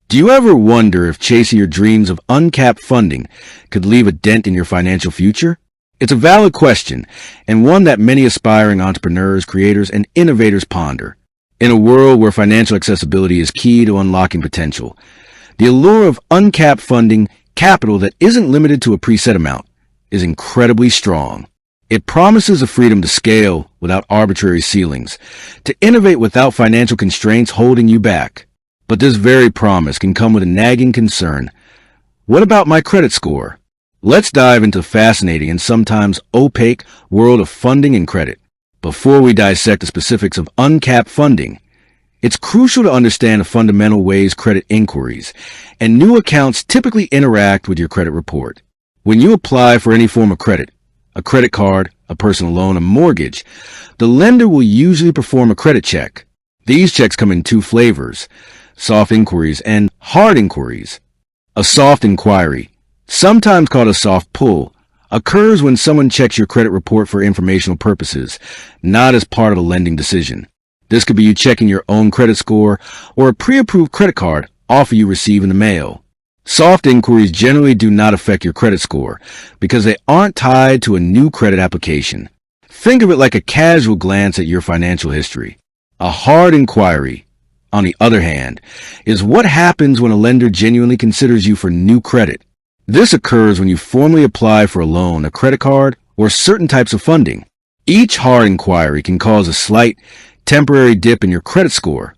Do you ever wonder if chasing your dreams of uncapped funding could leave a dent in your financial future? It's a valid question, and one that many aspiring entrepreneurs, creators, and innovators ponder. In a world where financial accessibility is key to unlocking potential, the allure of uncapped funding, capital that isn't limited to a preset amount, is incredibly strong. It promises the freedom to scale without arbitrary ceilings, to innovate without financial constraints holding you back. But this very promise can come with a nagging concern. What about my credit score? Let's dive into the fascinating and sometimes opaque world of funding and credit. Before we dissect the specifics of uncapped funding, it's crucial to understand the fundamental ways credit inquiries and new accounts typically interact with your credit report. When you apply for any form of credit, a credit card, a personal loan, a mortgage, the lender will usually perform a credit check. These checks come in two flavors: soft inquiries and hard inquiries. A soft inquiry, sometimes called a soft pull, occurs when someone checks your credit report for informational purposes, not as part of a lending decision. This could be you checking your own credit score or a pre-approved credit card offer you receive in the mail. Soft inquiries generally do not affect your credit score because they aren't tied to a new credit application. Think of it like a casual glance at your financial history. A hard inquiry, on the other hand, is what happens when a lender genuinely considers you for new credit. This occurs when you formally apply for a loan, a credit card, or certain types of funding. Each hard inquiry can cause a slight, temporary dip in your credit score,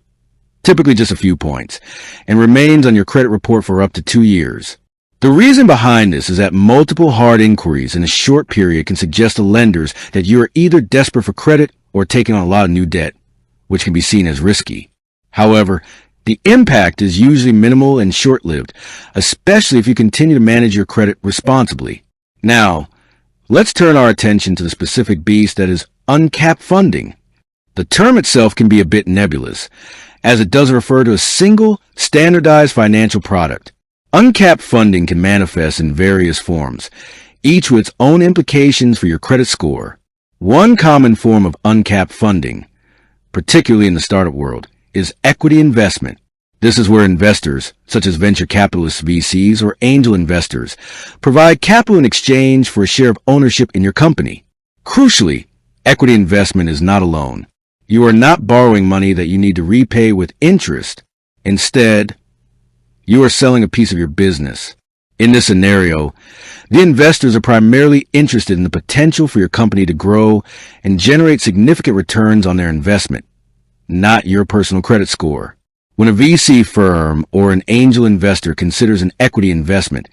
typically just a few points, and remains on your credit report for up to 2 years. The reason behind this is that multiple hard inquiries in a short period can suggest to lenders that you are either desperate for credit or taking on a lot of new debt, which can be seen as risky. However, the impact is usually minimal and short-lived, especially if you continue to manage your credit responsibly. Now, let's turn our attention to the specific beast that is uncapped funding. The term itself can be a bit nebulous, as it doesn't refer to a single, standardized financial product. Uncapped funding can manifest in various forms, each with its own implications for your credit score. One common form of uncapped funding, particularly in the startup world, is equity investment. This is where investors, such as venture capitalists, VCs, or angel investors, provide capital in exchange for a share of ownership in your company. Crucially, equity investment is not a loan. You are not borrowing money that you need to repay with interest. Instead, you are selling a piece of your business. In this scenario, the investors are primarily interested in the potential for your company to grow and generate significant returns on their investment, not your personal credit score. When a VC firm or an angel investor considers an equity investment,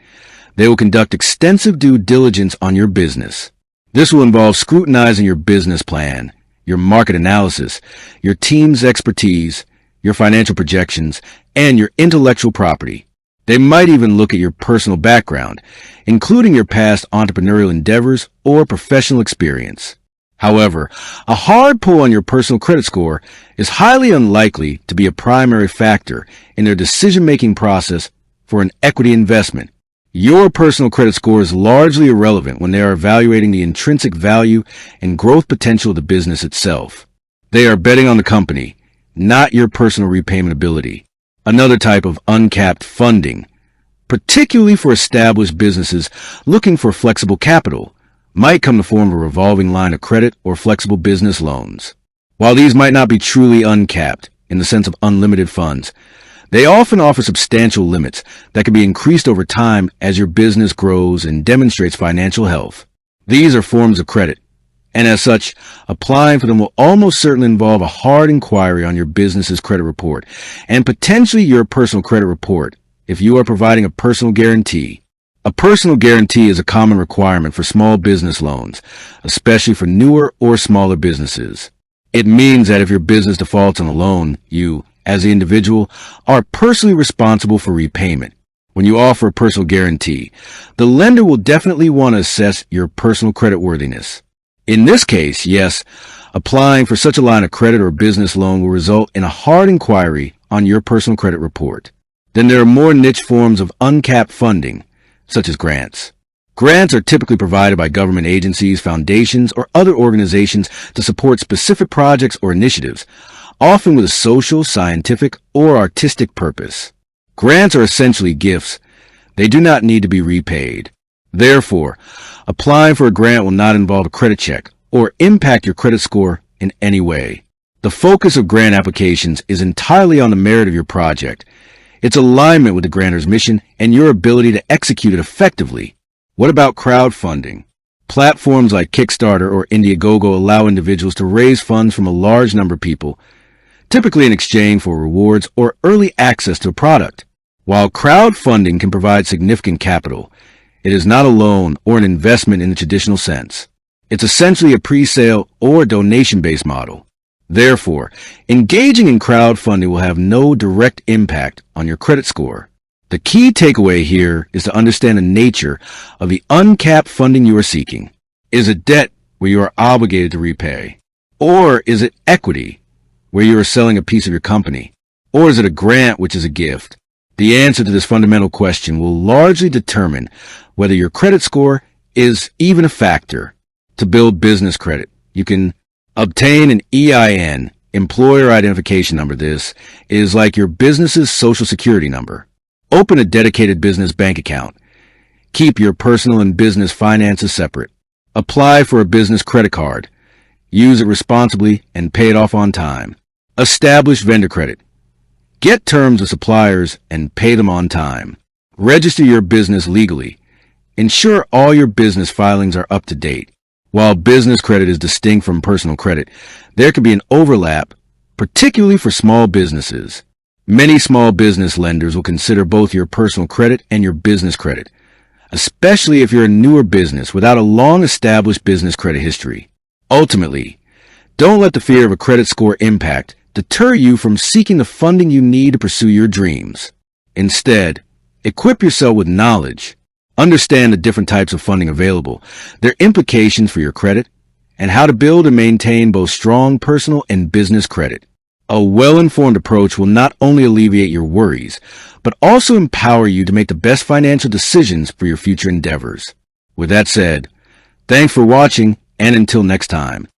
they will conduct extensive due diligence on your business. This will involve scrutinizing your business plan, your market analysis, your team's expertise, your financial projections, and your intellectual property. They might even look at your personal background, including your past entrepreneurial endeavors or professional experience. However, a hard pull on your personal credit score is highly unlikely to be a primary factor in their decision-making process for an equity investment. Your personal credit score is largely irrelevant when they are evaluating the intrinsic value and growth potential of the business itself. They are betting on the company, not your personal repayment ability. Another type of uncapped funding, particularly for established businesses looking for flexible capital, might come in the form of a revolving line of credit or flexible business loans. While these might not be truly uncapped in the sense of unlimited funds, they often offer substantial limits that can be increased over time as your business grows and demonstrates financial health. These are forms of credit, and as such, applying for them will almost certainly involve a hard inquiry on your business's credit report, and potentially your personal credit report if you are providing a personal guarantee. A personal guarantee is a common requirement for small business loans, especially for newer or smaller businesses. It means that if your business defaults on a loan, you, as the individual, are personally responsible for repayment. When you offer a personal guarantee, the lender will definitely want to assess your personal creditworthiness. In this case, yes, applying for such a line of credit or business loan will result in a hard inquiry on your personal credit report. Then there are more niche forms of uncapped funding, such as grants. Grants are typically provided by government agencies, foundations, or other organizations to support specific projects or initiatives, often with a social, scientific, or artistic purpose. Grants are essentially gifts. They do not need to be repaid. Therefore, applying for a grant will not involve a credit check or impact your credit score in any way. The focus of grant applications is entirely on the merit of your project, its alignment with the grantor's mission, and your ability to execute it effectively. What about crowdfunding? Platforms like Kickstarter or Indiegogo allow individuals to raise funds from a large number of people, typically in exchange for rewards or early access to a product. While crowdfunding can provide significant capital, it is not a loan or an investment in the traditional sense. It's essentially a pre-sale or donation-based model. Therefore, engaging in crowdfunding will have no direct impact on your credit score. The key takeaway here is to understand the nature of the uncapped funding you are seeking. Is it debt where you are obligated to repay? Or is it equity where you are selling a piece of your company? Or is it a grant which is a gift? The answer to this fundamental question will largely determine whether your credit score is even a factor. To build business credit, you can obtain an EIN, employer identification number. This is like your business's social security number. Open a dedicated business bank account. Keep your personal and business finances separate. Apply for a business credit card. Use it responsibly and pay it off on time. Establish vendor credit. Get terms of suppliers and pay them on time. Register your business legally. Ensure all your business filings are up to date. While business credit is distinct from personal credit, there can be an overlap, particularly for small businesses. Many small business lenders will consider both your personal credit and your business credit, especially if you're a newer business without a long-established business credit history. Ultimately, don't let the fear of a credit score impact deter you from seeking the funding you need to pursue your dreams. Instead, equip yourself with knowledge. Understand the different types of funding available, their implications for your credit, and how to build and maintain both strong personal and business credit. A well-informed approach will not only alleviate your worries, but also empower you to make the best financial decisions for your future endeavors. With that said, thanks for watching, and until next time.